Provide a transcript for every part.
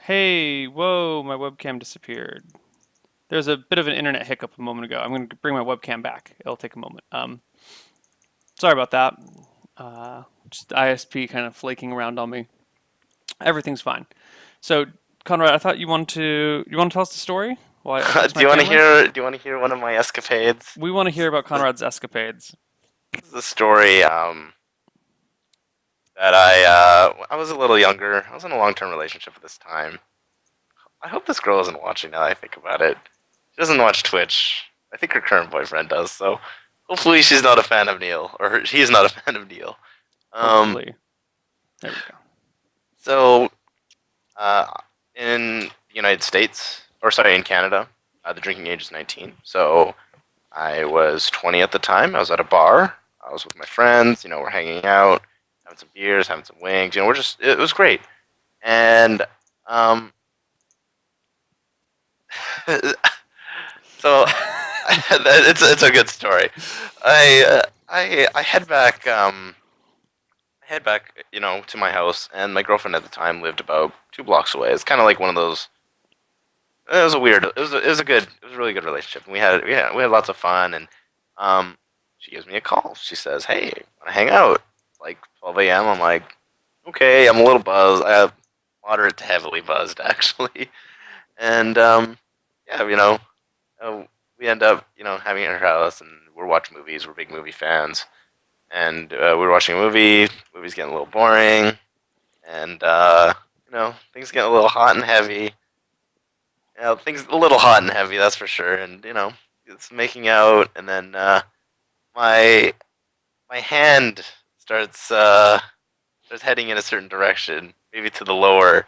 Hey, whoa, my webcam disappeared. There's a bit of an internet hiccup a moment ago. I'm going to bring my webcam back. It'll take a moment. Sorry about that. Just ISP kind of flaking around on me. Everything's fine. So, Conrad, I thought you want to tell us the story while I fix Do my you want to camera? hear? Do you want to hear one of my escapades? We want to hear about This Conrad's escapades. is a story that I was a little younger. I was in a long-term relationship at this time. I hope this girl isn't watching now that I think about it. She doesn't watch Twitch. I think her current boyfriend does. So hopefully she's not a fan of Neil, or he's not a fan of Neil. Um, Hopefully. There we go. so uh, in the United States, or sorry, in Canada, the drinking age is 19. So I was 20 at the time. I was at a bar. I was with my friends. We're hanging out, having some beers, having some wings. It was great. And um, so it's a good story. I head back. To my house, and my girlfriend at the time lived about 2 blocks away. It's kind of like one of those. It was a weird. It was a really good relationship. And we had lots of fun, and she gives me a call. She says, "Hey, want to hang out?" Like 12 a.m. I'm like, "Okay." I'm a little buzzed. I have moderate to heavily buzzed actually, and yeah, uh, we end up having it at her house, and we're watching movies. We're big movie fans, and we were watching a movie. Movie's getting a little boring, and things getting a little hot and heavy. Things a little hot and heavy, that's for sure. And it's making out, and then my my hand starts heading in a certain direction, maybe to the lower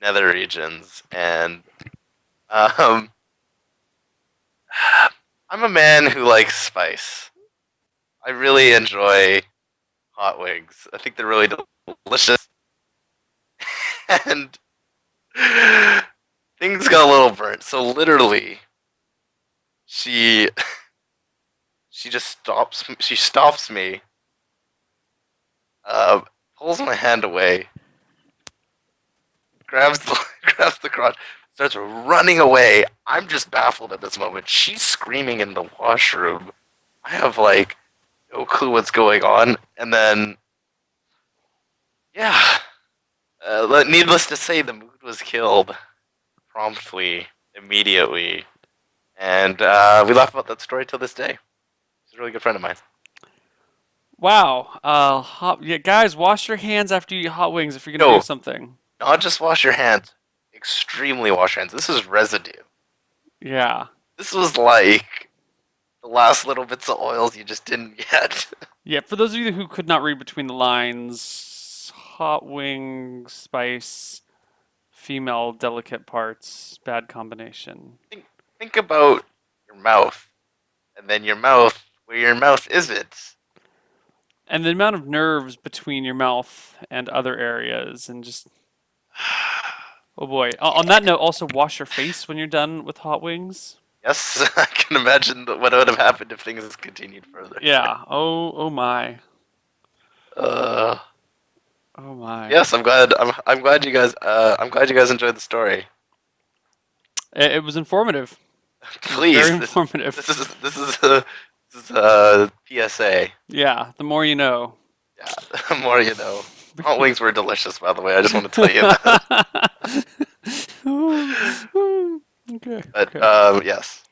nether regions, and um, I'm a man who likes spice. I really enjoy hot wings. I think they're really delicious, and things got a little burnt. So literally, she she just stops. She stops me, uh, pulls my hand away, grabs the grabs the crotch, starts running away. I'm just baffled at this moment. She's screaming in the washroom. I have like no clue what's going on, and then yeah, needless to say, the mood was killed promptly, immediately, and we laugh about that story till this day. She's a really good friend of mine. Wow. Yeah, guys, wash your hands after you eat hot wings if you're gonna do No, something. not just wash your hands. Extremely wash your hands. This is residue. Yeah. This was like the last little bits of oils you just didn't get. Yeah, for those of you who could not read between the lines, hot wing, spice, female delicate parts, bad combination. think about your mouth, and then your mouth, where your mouth isn't. And the amount of nerves between your mouth and other areas, and just, oh boy. On that note, also wash your face when you're done with hot wings. Yes, I can imagine what would have happened if things continued further. Yeah. Oh my. Uh, Oh my. yes, I'm glad. I'm glad you guys. I'm glad you guys enjoyed the story. It was informative. It was very Please, this informative. this is this is a this is a PSA. Yeah, the more you know. Yeah, the more you know. Hot wings were delicious, by the way. I just want to tell you that. Okay, But okay, yes,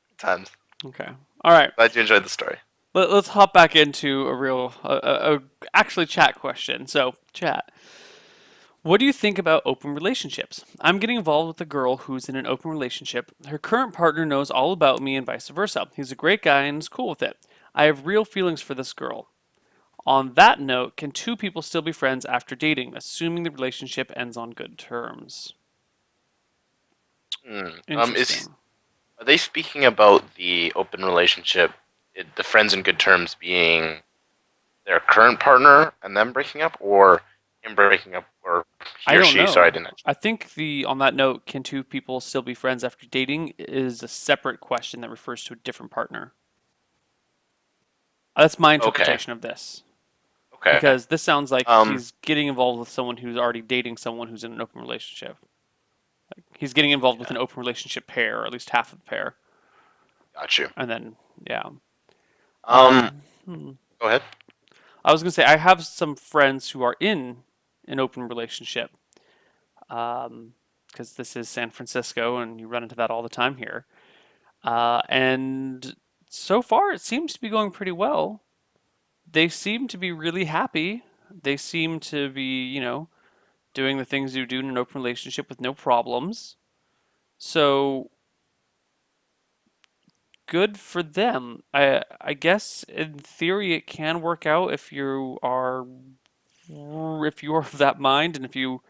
good times. okay. All right. Glad you enjoyed the story. Let's hop back into a real, actually chat question. So, chat. What do you think about open relationships? I'm getting involved with a girl who's in an open relationship. Her current partner knows all about me and vice versa. He's a great guy and is cool with it. I have real feelings for this girl. On that note, can two people still be friends after dating, assuming the relationship ends on good terms? Is Interesting. Are they speaking about the open relationship, the friends in good terms being their current partner and them breaking up, or him breaking up, or he I or don't she? Sorry, I know. didn't. I think the on that note, can two people still be friends after dating is a separate question that refers to a different partner. That's my Okay, interpretation of this. okay. Because this sounds like Um, he's getting involved with someone who's already dating someone who's in an open relationship. He's getting involved with Yeah, an open relationship pair, or at least half of the pair, got you. and then yeah. Um, Hmm. Go ahead. I was gonna say I have some friends who are in an open relationship, because this is San Francisco, and you run into that all the time here. And so far, it seems to be going pretty well. They seem to be really happy. They seem to be, doing the things you do in an open relationship with no problems. So good for them. I guess in theory it can work out if you are of that mind, and if you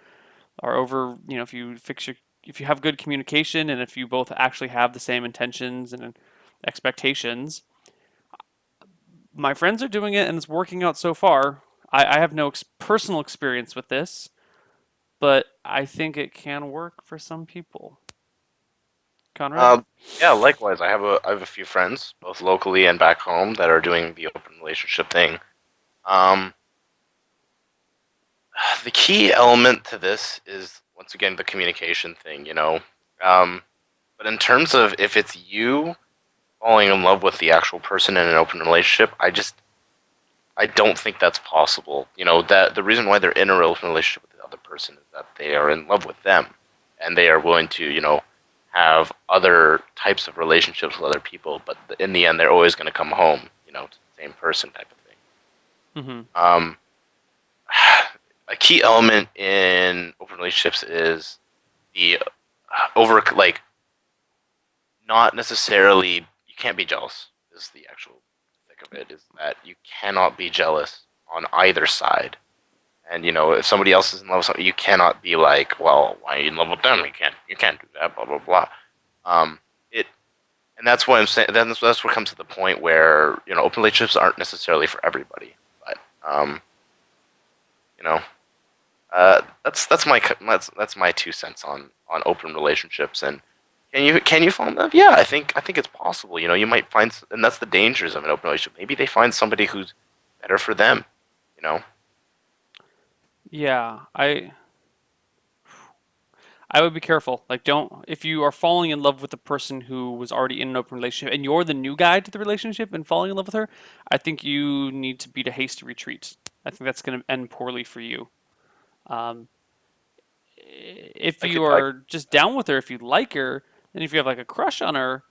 are over, if you if you have good communication, and if you both actually have the same intentions and expectations. My friends are doing it and it's working out so far. I have no personal experience with this, but I think it can work for some people. Conrad? Um, yeah, likewise. I have a few friends, both locally and back home, that are doing the open relationship thing. Um, the key element to this is once again the communication thing. Um, but in terms of if it's you falling in love with the actual person in an open relationship, I don't think that's possible. That the reason why they're in a open relationship with the other person is that they are in love with them, and they are willing to have other types of relationships with other people. But in the end, they're always going to come home, to the same person type of thing. Mm-hmm. Um, a key element in open relationships is the over like not necessarily you can't be jealous is the actual thick of it is that you cannot be jealous on either side. And if somebody else is in love with something, you cannot be like, well, why are you in love with them? You can't do that, blah blah blah. It and that's what I'm saying. That's what comes to the point where open relationships aren't necessarily for everybody. But you know, that's my 2 cents on open relationships. And can you fall in love? Yeah, I think it's possible. You might find, and that's the dangers of an open relationship. Maybe they find somebody who's better for them. You know, Yeah, I would be careful. Like, don't if you are falling in love with the person who was already in an open relationship and you're the new guy to the relationship and falling in love with her, I think you need to beat a hasty retreat. I think that's going to end poorly for you. Um, if I you could I are just down with her, if you like her, and if you have like a crush on her,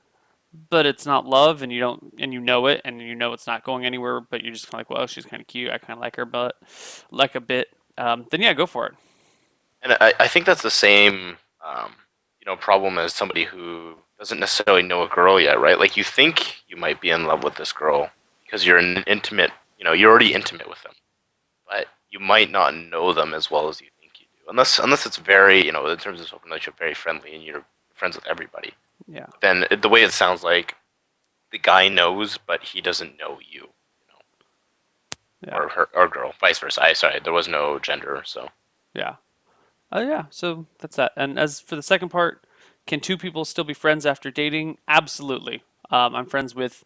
but it's not love, and you don't, and you know it, and you know it's not going anywhere, but you're just kind of like, well, she's kind of cute. I kind of like her, but like a bit. Then yeah, go for it. and I think that's the same problem as somebody who doesn't necessarily know a girl yet, right? Like you think you might be in love with this girl because you're an intimate, you're already intimate with them, but you might not know them as well as you think you do, unless it's very, in terms of open relationship, very friendly and you're friends with everybody. Yeah, Then the way it sounds like the guy knows, but he doesn't know you, yeah, or her or girl, vice versa. Sorry, there was no gender, so yeah. Yeah, so that's that. And as for the second part, can two people still be friends after dating? Absolutely. I'm friends with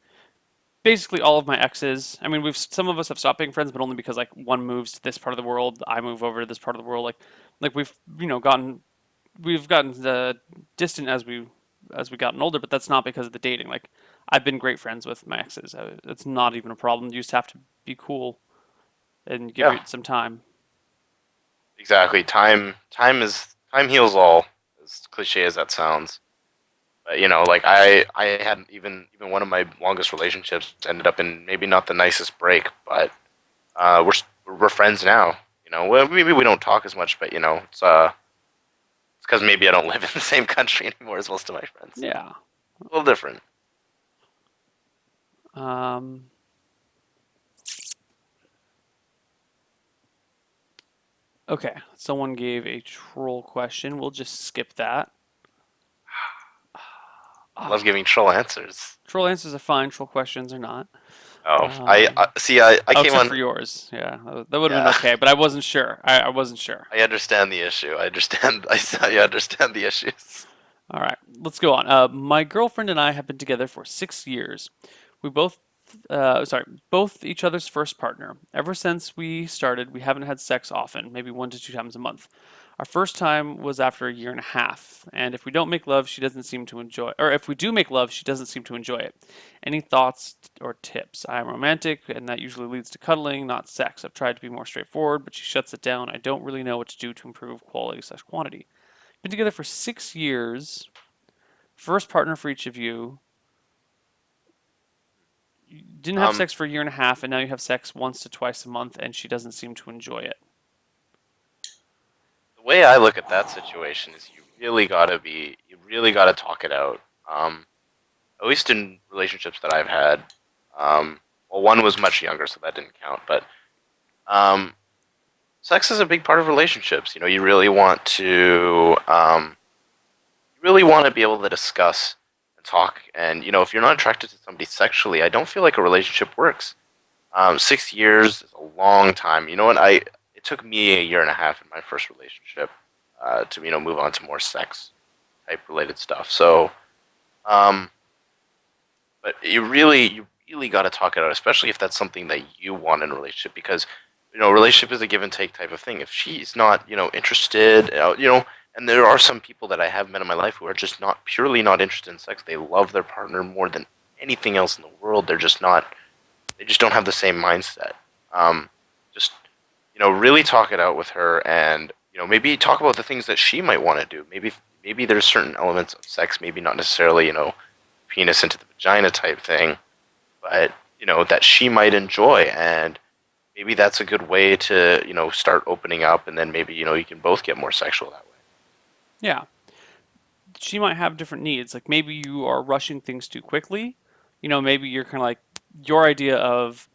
basically all of my exes. I mean, we've some of us have stopped being friends, but only because like one moves to this part of the world, I move over to this part of the world. Like we've we've gotten distant as we gotten older, but that's not because of the dating. Like I've been great friends with my exes. It's not even a problem. You just have to be cool and give yeah, it some time. exactly. Time heals all, as cliche as that sounds. But like I had even one of my longest relationships ended up in maybe not the nicest break, but we're friends now. Well, maybe we don't talk as much, but it's because maybe I don't live in the same country anymore as most of my friends. So Yeah. a little different. Um, okay. Someone gave a troll question. We'll just skip that. I love Ah, giving troll answers. troll answers are fine. Troll questions are not. Oh, I Um, see. I oh, came except for on. yours. Yeah, that would have been Yeah, okay, but I wasn't sure. I wasn't sure. I understand the issue. I understand. I understand the issues. All right, let's go on. My girlfriend and I have been together for 6 years. We both, both each other's first partner. Ever since we started, we haven't had sex often, maybe 1 to 2 times a month. Our first time was after a year and a half, and if we don't make love, she doesn't seem to enjoy, or if we do make love, she doesn't seem to enjoy it. Any thoughts or tips? I am romantic, and that usually leads to cuddling, not sex. I've tried to be more straightforward, but she shuts it down. I don't really know what to do to improve quality/quantity. Been together for 6 years. First partner for each of you. You didn't have Um, sex for a year and a half, and now you have sex once to twice a month, and she doesn't seem to enjoy it. the way I look at that situation is you really gotta talk it out. At least in relationships that I've had, well, one was much younger, so that didn't count. But um, sex is a big part of relationships. You know, you really want to be able to discuss and talk. And you know, if you're not attracted to somebody sexually, I don't feel like a relationship works. 6 years is a long time. You know what? It took me a year and a half in my first relationship to move on to more sex type related stuff. So, um, but you really got to talk it out, especially if that's something that you want in a relationship, because you know, relationship is a give and take type of thing. If she's not, you know, interested, and there are some people that I have met in my life who are just not purely not interested in sex. They love their partner more than anything else in the world. They're just not. They just don't have the same mindset. Um, just really talk it out with her, and maybe talk about the things that she might want to do. Maybe there's certain elements of sex, maybe not necessarily penis into the vagina type thing, but that she might enjoy, and maybe that's a good way to start opening up, and then maybe you can both get more sexual that way. Yeah, she might have different needs. Like maybe you are rushing things too quickly. Maybe you're kind of like your idea of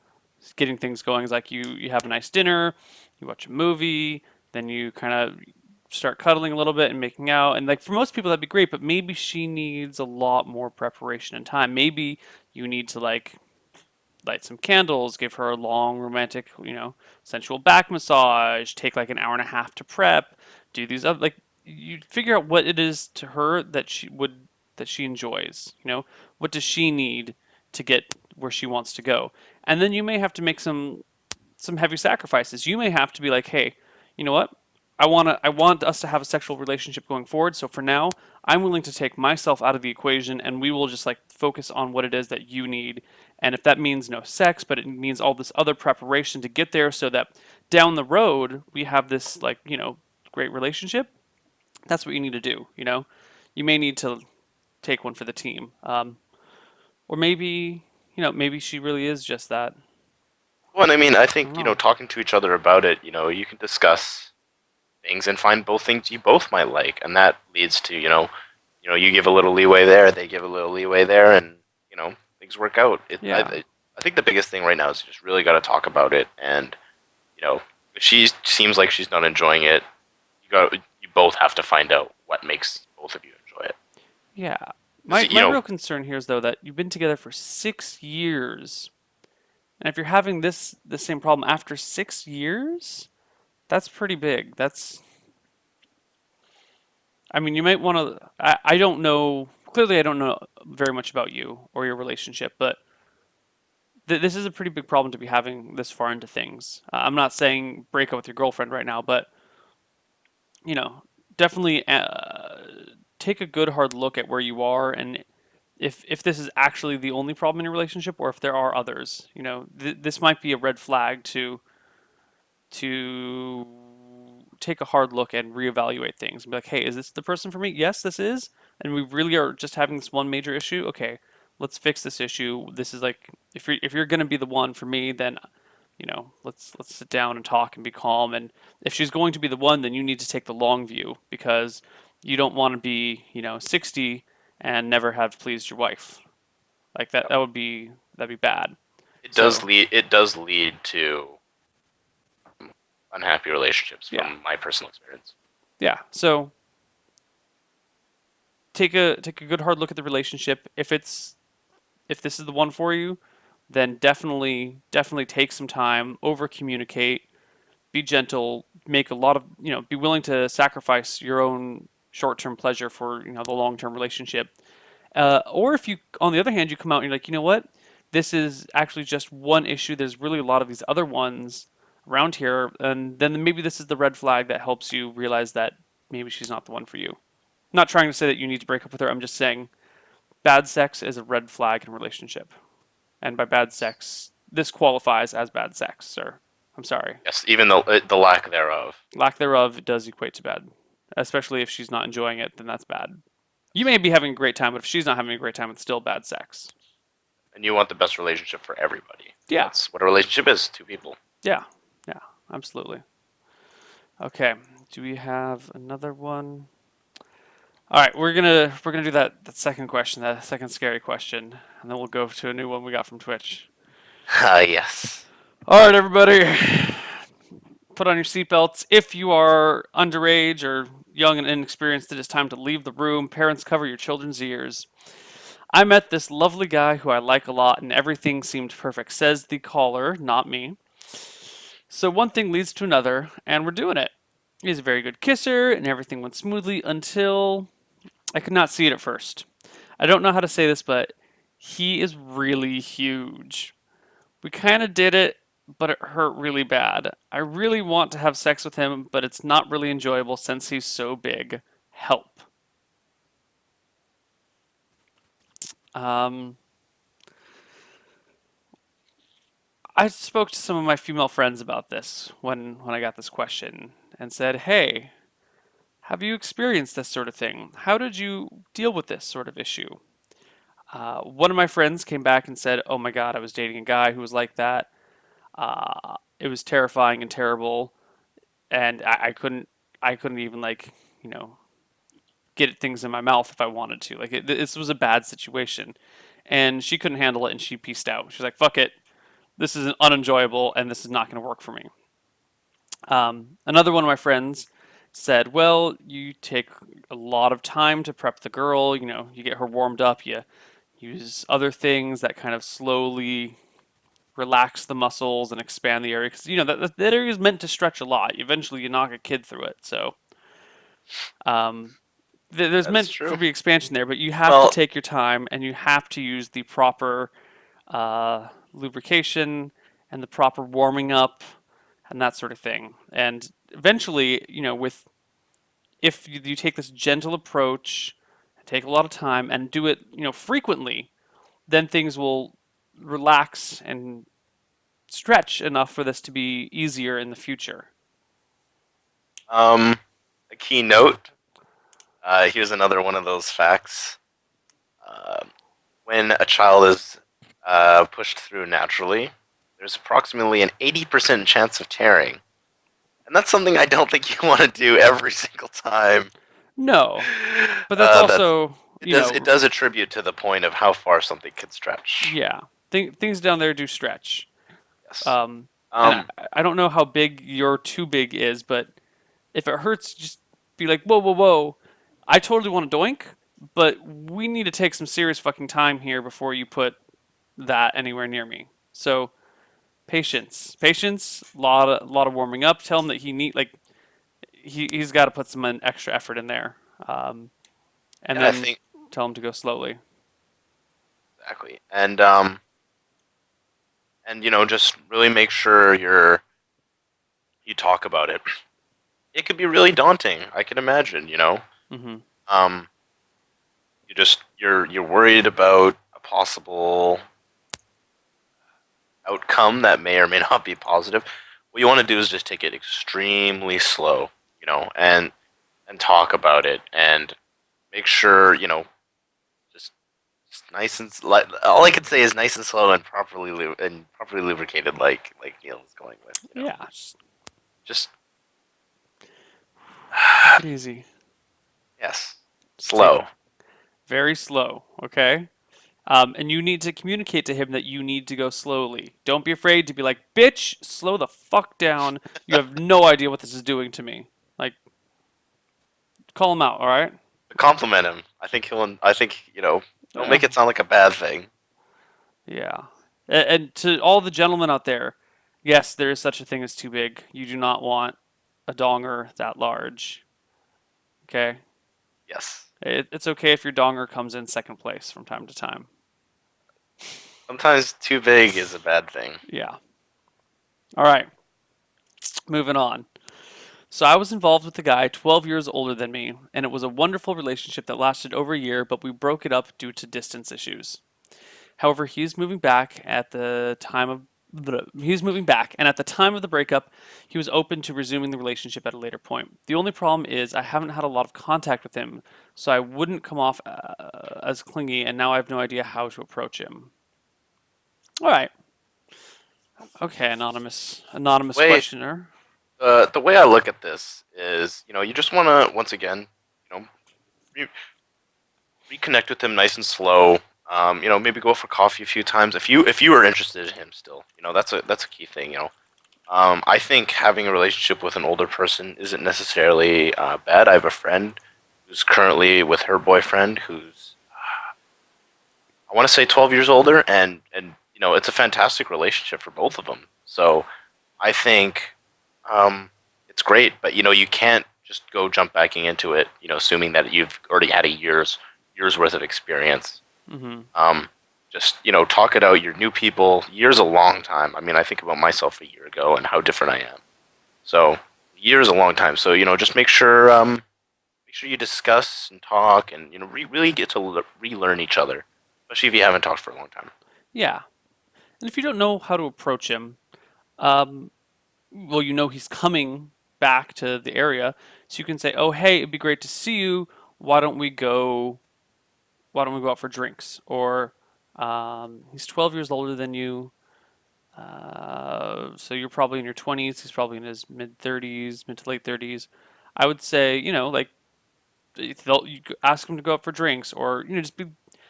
getting things going is like you have a nice dinner, you watch a movie, then you kind of start cuddling a little bit and making out. And like for most people that'd be great, but maybe she needs a lot more preparation and time. Maybe you need to like light some candles, give her a long romantic, sensual back massage, take like an hour and a half to prep, do these other like you figure out what it is to her that she enjoys, what does she need to get where she wants to go. And then you may have to make some heavy sacrifices. You may have to be like, "Hey, you know what? I want us to have a sexual relationship going forward. So for now, I'm willing to take myself out of the equation and we will just like focus on what it is that you need. And if that means no sex, but it means all this other preparation to get there so that down the road we have this like, great relationship, that's what you need to do, You may need to take one for the team. Or maybe, maybe she really is just that. Well, and I mean, I I don't think know. talking to each other about it, you can discuss things and find both things you both might like, and that leads to you give a little leeway there, they give a little leeway there, and things work out. Yeah. I think the biggest thing right now is you just really got to talk about it, and if she seems like she's not enjoying it, you both have to find out what makes both of you enjoy it. Yeah. 'Cause, My real concern here is though that you've been together for 6 years. And if you're having the same problem after 6 years, that's pretty big. I mean, you might want to. I don't know. Clearly, I don't know very much about you or your relationship, but this is a pretty big problem to be having this far into things. I'm not saying break up with your girlfriend right now, but you know, definitely take a good hard look at where you are and if this is actually the only problem in your relationship or if there are others. This might be a red flag to take a hard look and reevaluate things and be like, hey, is this the person for me? Yes, this is. And we really are just having this one major issue. Okay, let's fix this issue. This is like if you're gonna be the one for me, then let's sit down and talk and be calm. And if she's going to be the one, then you need to take the long view because you don't want to be 60 and never have pleased your wife. Like that that'd be bad. So it does lead to unhappy relationships yeah, from my personal experience. yeah. So take a good hard look at the relationship. If this is the one for you, then definitely take some time, over communicate, be gentle, make a lot of be willing to sacrifice your own short-term pleasure for the long-term relationship. Or if you, on the other hand, you come out and you're like, you know what, this is actually just one issue. There's really a lot of these other ones around here, and then maybe this is the red flag that helps you realize that maybe she's not the one for you. I'm not trying to say that you need to break up with her. I'm just saying bad sex is a red flag in a relationship. And by bad sex, this qualifies as bad sex, sir. I'm sorry. Yes, even the lack thereof. Lack thereof does equate to bad. Especially if she's not enjoying it, then that's bad. You may be having a great time, but if she's not having a great time, it's still bad sex. And you want the best relationship for everybody. Yeah, That's what a relationship is, two people. yeah, yeah, absolutely. Okay, do we have another one? All right, we're gonna do that second question, that second scary question, and then we'll go to a new one we got from Twitch. Yes. All right, everybody, put on your seatbelts. If you are underage or young and inexperienced, it is time to leave the room. Parents, cover your children's ears. I met this lovely guy who I like a lot, and everything seemed perfect, says the caller, not me. So one thing leads to another, and we're doing it. He's a very good kisser, and everything went smoothly until I could not see it at first. I don't know how to say this, but he is really huge. We kind of did it, but it hurt really bad. I really want to have sex with him, but it's not really enjoyable since he's so big. Help. Um, I spoke to some of my female friends about this when I got this question and said, "Hey, have you experienced this sort of thing? How did you deal with this sort of issue?" One of my friends came back and said, "Oh my God, I was dating a guy who was like that. It was terrifying and terrible, and I couldn't even like you know get things in my mouth if I wanted to. Like this was a bad situation, and she couldn't handle it, and she pieced out. She was like, "Fuck it, this is unenjoyable, and this is not going to work for me." Another one of my friends said, "Well, you take a lot of time to prep the girl. You know, you get her warmed up. You use other things that kind of slowly relax the muscles and expand the area because you know that area is meant to stretch a lot. Eventually, you knock a kid through it. So um, there's That is meant for true. be expansion there, but you have to Well, take your time and you have to use the proper lubrication and the proper warming up and that sort of thing. And eventually, you know, with if you take this gentle approach, take a lot of time, and do it, you know, frequently, then things will relax and stretch enough for this to be easier in the future. um, a key note. Here's another one of those facts. Uh, when a child is pushed through naturally, there's approximately an 80% chance of tearing. And that's something I don't think you want to do every single time. No, but that's That's also, it you does it know, does attribute to the point of how far something can stretch. yeah, things down there do stretch. Yes. Um, and Um. I don't know how big your too big is, but if it hurts, just be like, whoa, whoa, whoa. I totally want to doink, but we need to take some serious fucking time here before you put that anywhere near me. So patience, lot of warming up. Tell him that he need like he's got to put some extra effort in there, and And I then think tell him to go slowly. exactly. And just really make sure you talk about it. It could be really daunting. I can imagine. Hmm. Um. You're worried about a possible outcome that may or may not be positive. What you want to do is just take it extremely slow, and talk about it and make sure, just nice and all I can say is nice and slow and properly lubricated, like Neil was going with. Yeah, just Just take it easy. yes, Take it slow. very slow. Okay. And you need to communicate to him that you need to go slowly. Don't be afraid to be like, bitch, slow the fuck down. You have no idea what this is doing to me. Like, call him out, all right? Compliment him. I think don't Yeah. make it sound like a bad thing. Yeah. And to all the gentlemen out there, yes, there is such a thing as too big. You do not want a donger that large. Okay? Yes. It's okay if your donger comes in second place from time to time. Sometimes too big is a bad thing. Yeah. All right. Moving on. So I was involved with a guy 12 years older than me, and it was a wonderful relationship that lasted over a year, but we broke it up due to distance issues. However, he's moving back at the time of he's moving back, and at the time of the breakup, he was open to resuming the relationship at a later point. The only problem is I haven't had a lot of contact with him, so I wouldn't come off as clingy, and now I have no idea how to approach him. All right, okay, anonymous Way questioner. the way I look at this is, you just want to once again, you know, re- reconnect with him nice and slow. Maybe go for coffee a few times if you are interested in him still. That's a key thing. I think having a relationship with an older person isn't necessarily bad. I have a friend who's currently with her boyfriend who's I want to say 12 years older, and it's a fantastic relationship for both of them. So I think it's great, but you can't just go jump backing into it, assuming that you've already had a years worth of experience. Hmm. Um, just talk it out. You're new people. Years a long time. I mean, I think about myself a year ago and how different I am. So years a long time. So just make sure you discuss and talk, and really get to relearn each other, especially if you haven't talked for a long time. Yeah, and if you don't know how to approach him, um, well, he's coming back to the area, so you can say, "Oh, hey, it'd be great to see you. Why don't we go? Why don't we go out for drinks?" Or, he's 12 years older than you, so you're probably in your 20s. He's probably in his mid 30s, mid to late 30s. I would say, like, you ask him to go out for drinks, or just be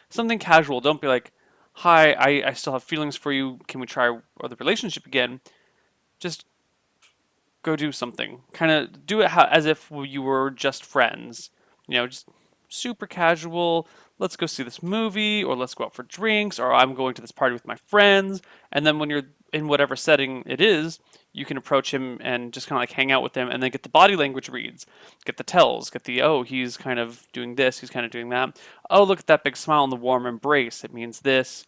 something casual. Don't be like, "Hi, I still have feelings for you. Can we try the relationship again?" Just go do something. Kind of do it as if you were just friends. Just super casual. Let's go see this movie, or let's go out for drinks, or I'm going to this party with my friends. And then when you're in whatever setting it is, you can approach him and just kind of like hang out with him, and then get the body language reads, get the tells, get the, oh, he's kind of doing this, he's kind of doing that. Oh, look at that big smile and the warm embrace. It means this.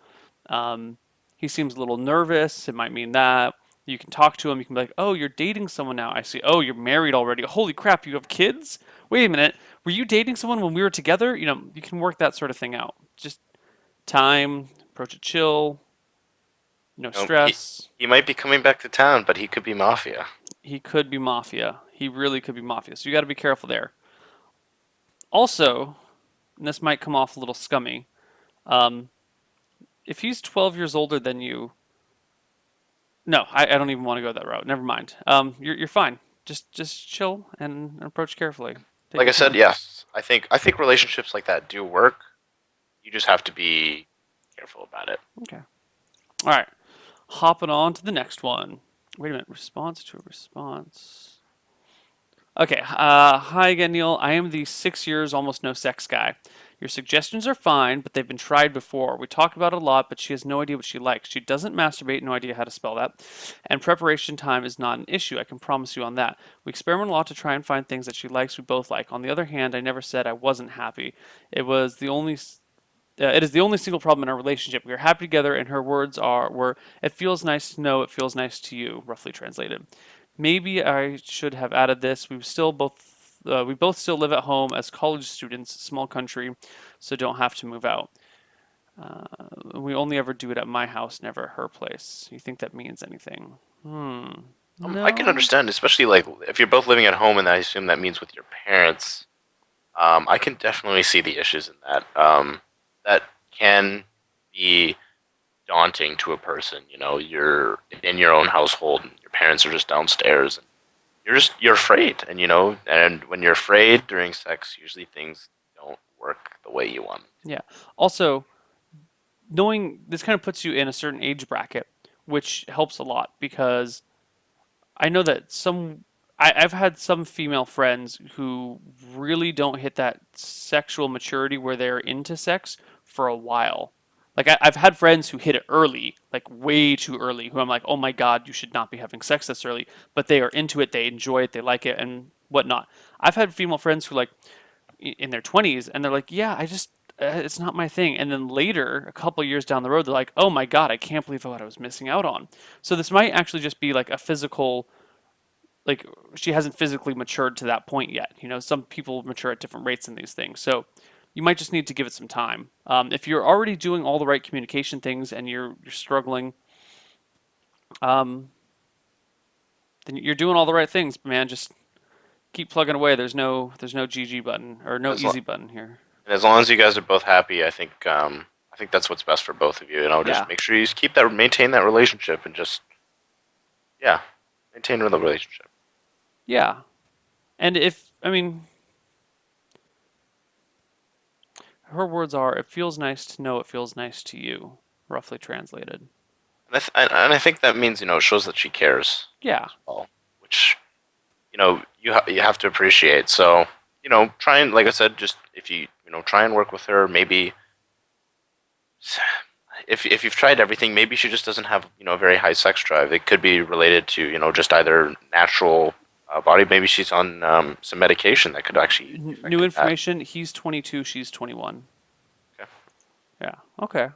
Um, he seems a little nervous. It might mean that. You can talk to him. You can be like, "Oh, you're dating someone now. I see. Oh, you're married already. Holy crap, you have kids? Wait a minute. Were you dating someone when we were together?" You can work that sort of thing out. Just time, approach it chill, no You know, he stress. he might be coming back to town, but he could be mafia. He could be mafia. He really could be mafia. So you got to be careful there. Also, and this might come off a little scummy, um, if he's 12 years older than you, no, I don't even want to go that route. Never mind. You're fine. Just chill and approach carefully. Take Like I your said, time. yes, I think relationships like that do work. You just have to be careful about it. Okay. All right. Hopping on to the next one. Wait a minute. Response to a response. Okay. Hi again, Neil. I am the 6 years, almost no sex guy. Your suggestions are fine, but they've been tried before. We talk about it a lot, but she has no idea what she likes. She doesn't masturbate, no idea how to spell that. And preparation time is not an issue. I can promise you on that. We experiment a lot to try and find things that she likes we both like. On the other hand, I never said I wasn't happy. It is the only single problem in our relationship. We are happy together, and her words were, "It feels nice to know. It feels nice to you," roughly translated. Maybe I should have added this. We both still live at home as college students, small country, so don't have to move out. We only ever do it at my house, never at her place. You think that means anything? I can No. understand, especially like if you're both living at home, and I assume that means with your parents. I can definitely see the issues in that. That can be daunting to a person. You're in your own household, and your parents are just downstairs, and you're afraid, and when you're afraid during sex, usually things don't work the way you want. Yeah. Also, knowing this kind of puts you in a certain age bracket, which helps a lot because I know that I've had some female friends who really don't hit that sexual maturity where they're into sex for a while. Like I've had friends who hit it early, like way too early, who I'm like, "Oh my God, you should not be having sex this early." But they are into it, they enjoy it, they like it, and whatnot. I've had female friends who like in their 20s, and they're like, "Yeah, it's not my thing." And then later, a couple years down the road, they're like, "Oh my God, I can't believe what I was missing out on." So this might actually just be like a physical like she hasn't physically matured to that point yet. You know, some people mature at different rates in these things, so you might just need to give it some time. If you're already doing all the right communication things and you're struggling, um, then you're doing all the right things, man. Just keep plugging away. There's no GG button or And no easy button here. as long as you guys are both happy, I think that's what's best for both of you. You know, just Yeah, make sure you keep that, maintain that relationship, and just yeah, maintain the relationship. yeah. And if I mean, her words are, "It feels nice to know it feels nice to you," roughly translated. And I think that means it shows that she cares Yeah. as well, which you have to appreciate. So try and like I said, just if you try and work with her, maybe if you've tried everything, maybe she just doesn't have a very high sex drive. It could be related to just either natural body. Maybe she's on some medication that could actually be New affecting that. information. He's 22. She's 21. Okay. Yeah. Okay.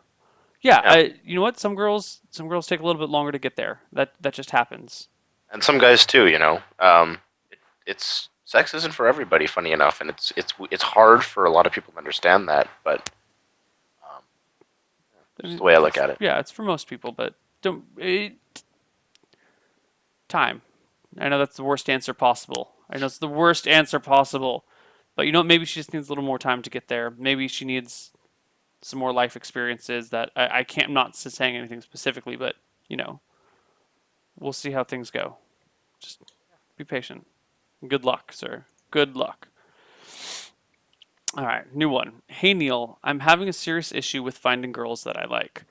Yeah. Yeah, You know what? Some girls take a little bit longer to get there. That just happens. and some guys too. It's sex isn't for everybody. Funny enough, and it's hard for a lot of people to understand that, but um, I just the mean, way I look it's at it. yeah, it's for most people, but don't time. I know that's the worst answer possible. I know it's the worst answer possible, but you know what? Maybe she just needs a little more time to get there. Maybe she needs some more life experiences that I can't. I'm not saying anything specifically, but you know, we'll see how things go. Just be patient. Good luck, sir. Good luck. All right, new one. Hey Neil, I'm having a serious issue with finding girls that I like.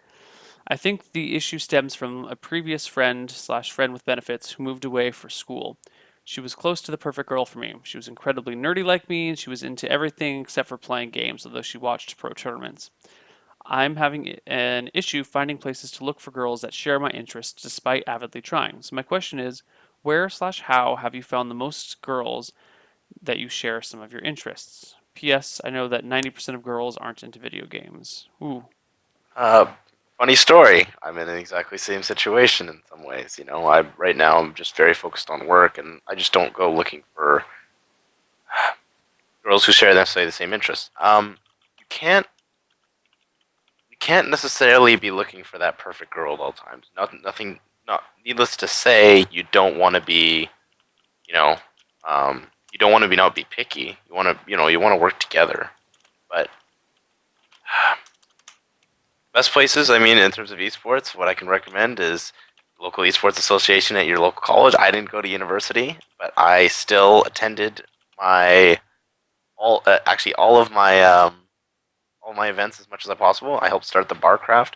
I think the issue stems from a previous friend slash friend with benefits who moved away for school. She was close to the perfect girl for me. She was incredibly nerdy like me, and she was into everything except for playing games, although she watched pro tournaments. I'm having an issue finding places to look for girls that share my interests despite avidly trying. So my question is, where slash how have you found the most girls that you share some of your interests? P.S. I know that 90% of girls aren't into video games. Ooh. Uh, Funny story. I'm in exactly the same situation in some ways. I right now I'm just very focused on work, and I just don't go looking for girls who share necessarily the same interests. You can't necessarily be looking for that perfect girl at all times. Nothing. Not needless to say, you don't want to be, you know, you don't want to be not be picky. You want to work together. But best places, I mean, in terms of esports, what I can recommend is local esports association at your local college. I didn't go to university, but I still attended my all my events as much as possible. I helped start the Barcraft.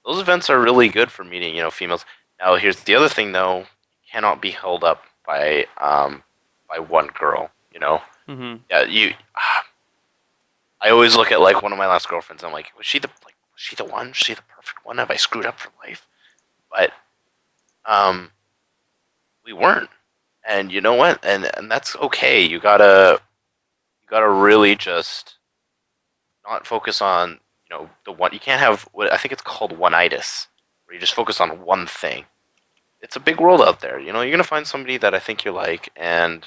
Those events are really good for meeting females. Now here's the other thing though: you cannot be held up by one girl. Mm-hmm. Yeah, you. I always look at like one of my last girlfriends. I'm like, was she the one? Was she the perfect one? Have I screwed up for life? But um, we weren't, and you know what? And that's okay. You gotta really just not focus on the one. You can't have what I think it's called one-itis, where you just focus on one thing. It's a big world out there. You're gonna find somebody that I think you like, and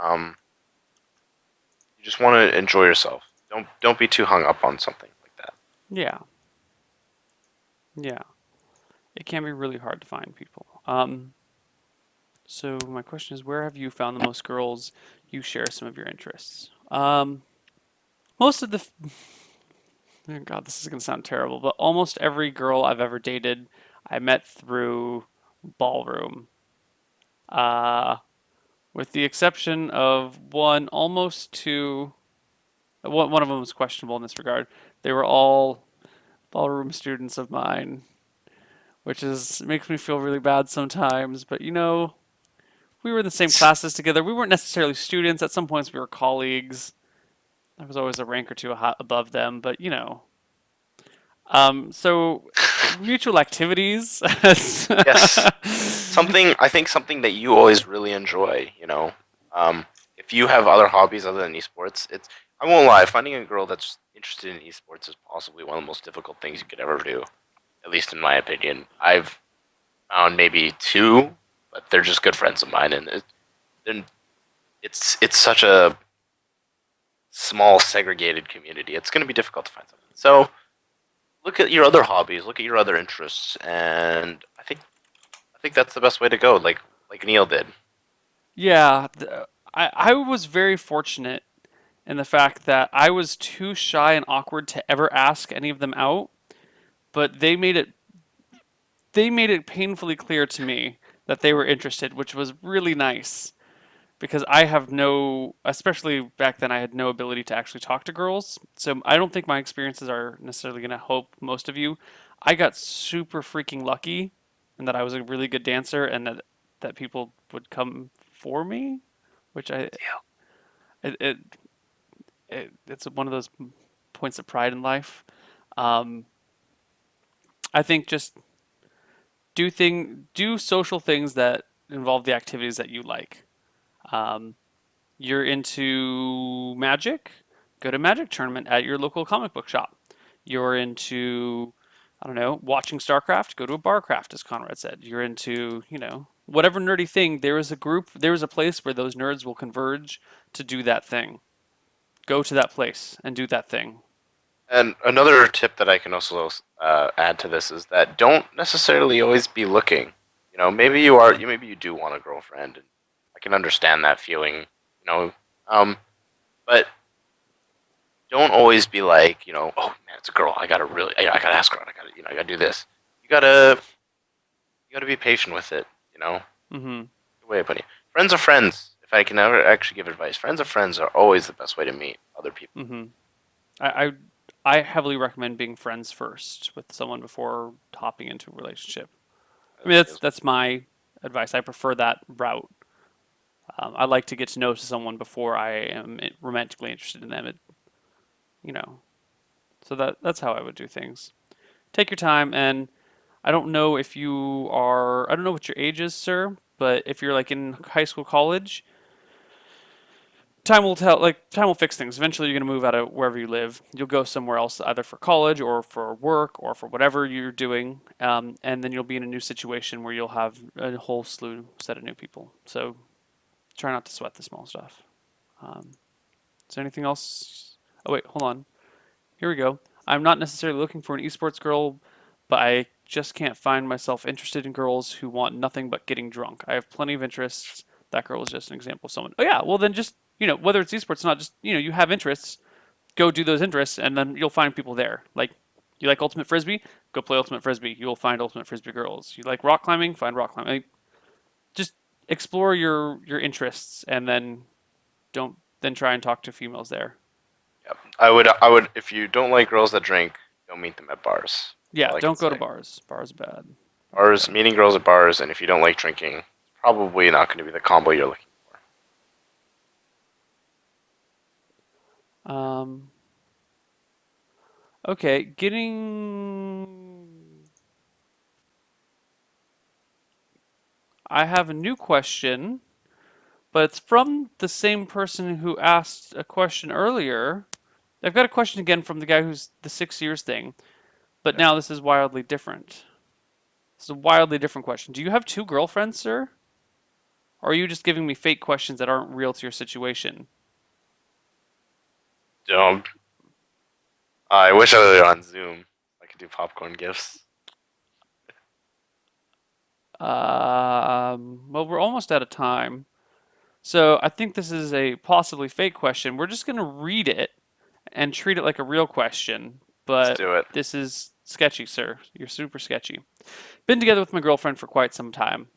um, you just want to enjoy yourself. Don't be too hung up on something like that. Yeah. Yeah. It can be really hard to find people. So my question is, where have you found the most girls you share some of your interests? Most of the, oh God, this is gonna sound terrible, but almost every girl I've ever dated, I met through ballroom. Uh, with the exception of one, almost two. One of them was questionable in this regard. They were all ballroom students of mine, which is makes me feel really bad sometimes. But we were in the same It's classes together. We weren't necessarily students. At some points, we were colleagues. I was always a rank or two above them, but so mutual activities. yes, something I think something that you always really enjoy. If you have other hobbies other than esports, I won't lie. Finding a girl that's interested in esports is possibly one of the most difficult things you could ever do. At least in my opinion. I've found maybe two, but they're just good friends of mine, and it's such a small segregated community. It's going to be difficult to find something. So look at your other hobbies, look at your other interests, and I think that's the best way to go. Like Neil did. Yeah, I was very fortunate in the fact that I was too shy and awkward to ever ask any of them out, but they made it painfully clear to me that they were interested, which was really nice because I have no, especially back then, I had no ability to actually talk to girls. So I don't think my experiences are necessarily going to help most of you. I got super freaking lucky and that I was a really good dancer and that people would come for me, which it, it, it's one of those points of pride in life. Um, I think just do social things that involve the activities that you like. Um, you're into magic, go to magic tournament at your local comic book shop. You're into, I don't know, watching StarCraft, go to a barcraft, as Conrad said. You're into, whatever nerdy thing, there is a group, there is a place where those nerds will converge to do that thing. Go to that place and do that thing. And another tip that I can also add to this is that don't necessarily always be looking. Maybe you are. Maybe you do want a girlfriend, and I can understand that feeling. Um, but don't always be like, oh man, it's a girl. I gotta ask her. I gotta do this. You gotta, you gotta be patient with it. You know, Mm-hmm. the way I put it. Friends are friends. If I can ever actually give advice, friends of friends are always the best way to meet other people. Mm-hmm. I, I I heavily recommend being friends first with someone before hopping into a relationship. I mean, that's my advice. I prefer that route. I like to get to know someone before I am romantically interested in them. You know, so that's how I would do things. Take your time, and I don't know if you are. I don't know what your age is, sir, but if you're like in high school, college, time will tell. Like time will fix things. Eventually, you're gonna move out of wherever you live. You'll go somewhere else, either for college or for work or for whatever you're doing, and then you'll be in a new situation where you'll have a whole slew set of new people. So try not to sweat the small stuff. Um, is there anything else? Oh wait, hold on. Here we go. I'm not necessarily looking for an esports girl, but I just can't find myself interested in girls who want nothing but getting drunk. I have plenty of interests. That girl is just an example of someone. Oh yeah, well then just whether it's esports or not, just you have interests, go do those interests, and then you'll find people there. Like you like ultimate frisbee, go play ultimate frisbee. You will find ultimate frisbee girls. You like rock climbing, find rock climbing. Like, just explore your interests, and then don't then try and talk to females there. Yep. I would. If you don't like girls that drink, don't meet them at bars. That's Yeah, all I can don't go to say. bars. Bars are bad. Bars are Bars, bad. meeting girls at bars, and if you don't like drinking, probably not going to be the combo you're looking for. Um, okay, getting. I have a new question, but it's from the same person who asked a question earlier. I've got a question again from the guy who's the 6 years thing, but Okay. now this is wildly different. This is a wildly different question. Do you have two girlfriends, sir? Or are you just giving me fake questions that aren't real to your situation? Don't. I wish I was on Zoom. I could do popcorn gifts. Well, we're almost out of time. So I think this is a possibly fake question. We're just going to read it and treat it like a real question. Let's But do it. this is sketchy, sir. You're super sketchy. Been together with my girlfriend for quite some time.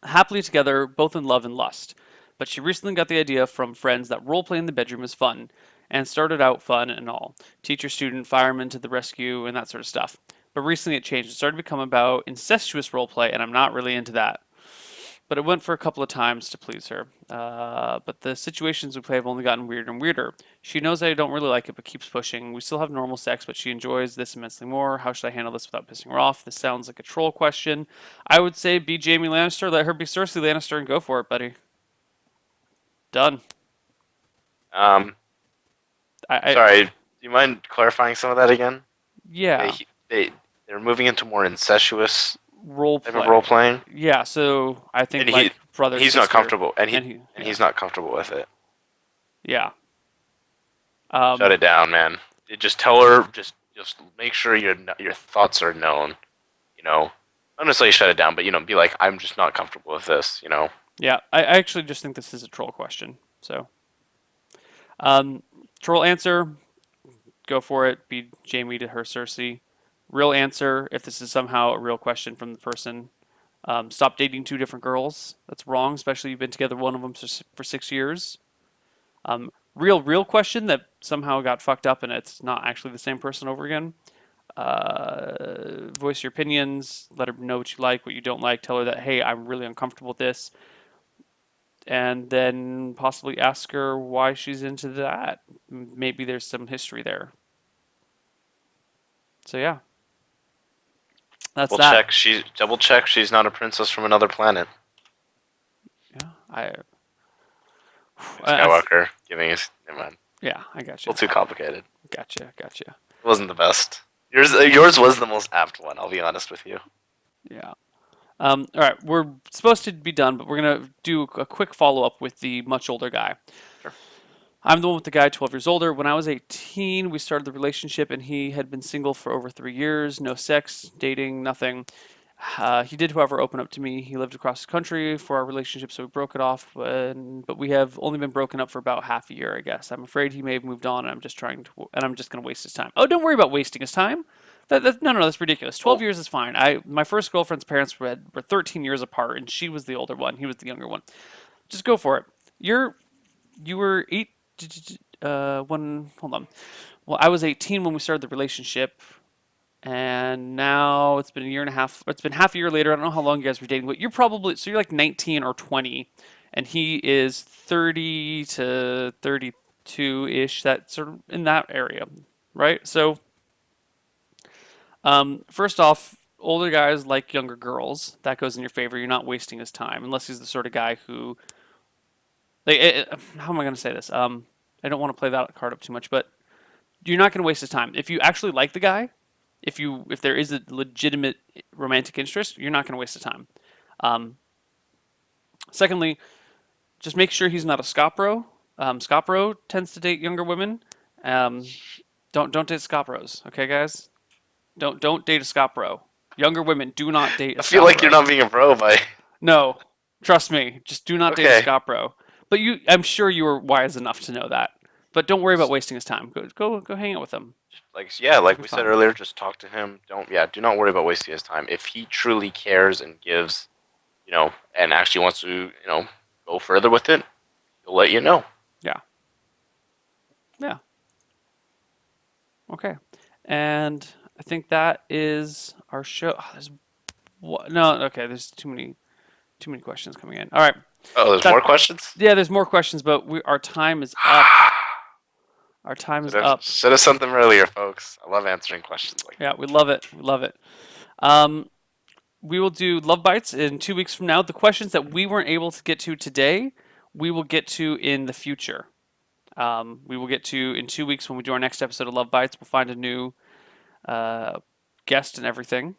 Happily together, both in love and lust. But she recently got the idea from friends that role play in the bedroom is fun, and started out fun and all. Teacher, student, fireman to the rescue, and that sort of stuff. But recently it changed. It started to become about incestuous role play, and I'm not really into that. But it went for a couple of times to please her. But the situations we play have only gotten weirder and weirder. She knows I don't really like it, but keeps pushing. We still have normal sex, but she enjoys this immensely more. How should I handle this without pissing her off? This sounds like a troll question. I would say be Jamie Lannister, let her be Cersei Lannister, and go for it, buddy. Done. Um, I sorry. Do you mind clarifying some of that again? They yeah. they they're moving into more incestuous. role type of role play. playing, Yeah, so I think and he like brother he's not sister, comfortable, and and he yeah he's not comfortable with it. yeah Shut um it down, man. Just tell her. Just make sure your thoughts are known. You know, not necessarily shut it down, but be like, I'm just not comfortable with this. yeah. I actually just think this is a troll question. So um, troll answer, go for it. Be Jamie to her Cersei. Real answer, if this is somehow a real question from the person, stop dating two different girls. That's wrong, especially you've been together one of them for 6 years. Real question that somehow got fucked up and it's not actually the same person over again. Voice your opinions. Let her know what you like, what you don't like. Tell her that, hey, I'm really uncomfortable with this. And then possibly ask her why she's into that. Maybe there's some history there. So, yeah, that's that. Double check she's not a princess from another planet. Yeah, I Skywalker giving us. Never mind. yeah, I A gotcha. little too complicated. Gotcha. It wasn't the best. Yours was the most apt one. I'll be honest with you. Yeah. All right, we're supposed to be done, but we're gonna do a quick follow up with the much older guy. Sure. I'm the one with the guy 12 years older. When I was 18, we started the relationship, and he had been single for over 3 years. No sex, dating, nothing. He did, however, open up to me. He lived across the country for our relationship, so we broke it off. But we have only been broken up for about half a year, I guess. I'm afraid he may have moved on, and I'm just going to waste his time. Oh, don't worry about wasting his time. No, that's ridiculous. 12 Well, years is fine. My first girlfriend's parents were 13 years apart, and she was the older one. He was the younger one. Just go for it. You were eight. When hold on. Well, I was 18 when we started the relationship, and now it's been a year and a half. It's been half a year later. I don't know how long you guys were dating, but you're like 19 or 20, and he is 30 to 32 ish. That sort of in that area, right? So, first off, older guys like younger girls. That goes in your favor. You're not wasting his time unless he's the sort of guy who like. How am I going to say this? I don't want to play that card up too much, but you're not going to waste his time. If you actually like the guy, if there is a legitimate romantic interest, you're not going to waste the time. Um, Secondly, just make sure he's not a scopro. Scopro tends to date younger women. Um, don't date scopros, okay, guys? Don't date a scopro. Younger women do not date a I feel like you're scopro. not being a pro by. No, trust me. Just do not date a Okay. scopro. But I'm sure you were wise enough to know that. But don't worry about wasting his time. Go hang out with him. Like It'll be we said fine. earlier, just talk to him. Do not worry about wasting his time. If he truly cares and gives, and actually wants to, go further with it, he'll let you know. Yeah. Yeah. Okay. And I think that is our show. Oh, there's no. Okay. There's too many questions coming in. All right. Oh, there's more That questions. yeah. There's more questions, but our time is up. Our time is up. Should have sent them earlier, folks. I love answering questions like Yeah, that. we love it. We love it. Um, we will do Love Bites in 2 weeks from now. The questions that we weren't able to get to today, we will get to in the future. We will get to in 2 weeks when we do our next episode of Love Bites. We'll find a new uh, guest and everything.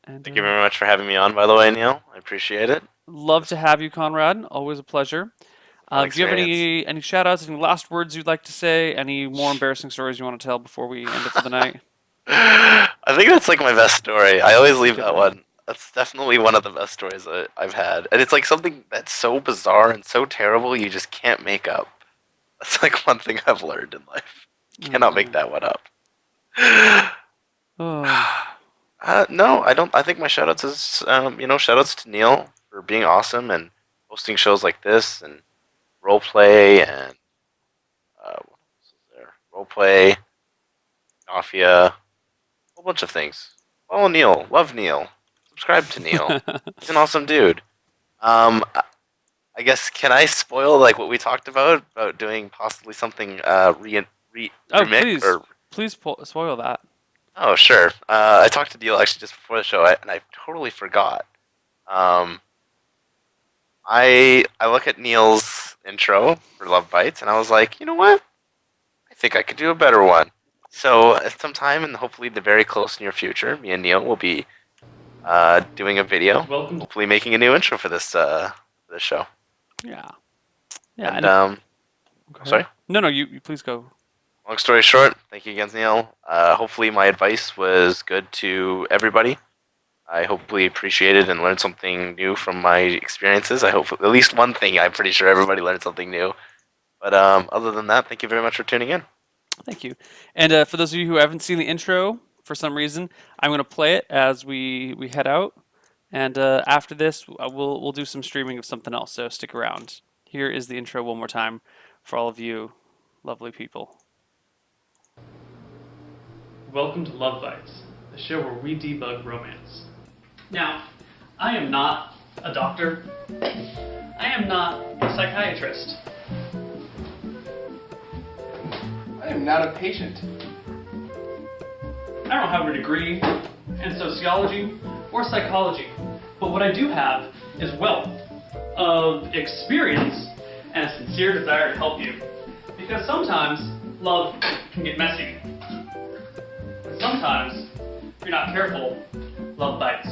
And Thank you very much for having me on, by the way, Neil. I appreciate it. love to It's have you, Conrad. Always a pleasure. a fun Do you have experience. any shout outs, any last words you'd like to say? Any more embarrassing stories you want to tell before we end it for the night? I think that's like my best story. I always It's a leave good that one. one. That's definitely one of the best stories that I've had. And it's like something that's so bizarre and so terrible you just can't make up. That's like one thing I've learned in life. You cannot make Oh. that one up. Oh. No, I don't. I think my shoutouts is, shoutouts to Neil for being awesome and hosting shows like this and role play and what else is there? Role play, Mafia, a whole bunch of things. Follow Neil. Love Neil. Subscribe to Neil. He's an awesome dude. I guess can I spoil like what we talked about doing possibly something Oh, remix please, or please spoil that. oh sure. I talked to Neil actually just before the show and I totally forgot. Um, I look at Neil's intro for Love Bites and I was like, you know what? I think I could do a better one. So at some time and hopefully the very close near future, me and Neil will be doing a video. Welcome. Hopefully making a new intro for this show. Yeah. Yeah. And Go sorry. ahead. No, you please go. Long story short, thank you again, Neil. Hopefully my advice was good to everybody. I hopefully appreciated and learned something new from my experiences. I hope at least one thing. I'm pretty sure everybody learned something new. But other than that, thank you very much for tuning in. Thank you. And for those of you who haven't seen the intro for some reason, I'm going to play it as we head out. And after this, we'll do some streaming of something else. So stick around. Here is the intro one more time for all of you lovely people. Welcome to Love Bytes, the show where we debug romance. Now, I am not a doctor. I am not a psychiatrist. I am not a patient. I don't have a degree in sociology or psychology, but what I do have is wealth of experience and a sincere desire to help you. Because sometimes love can get messy. And sometimes, if you're not careful, love bites.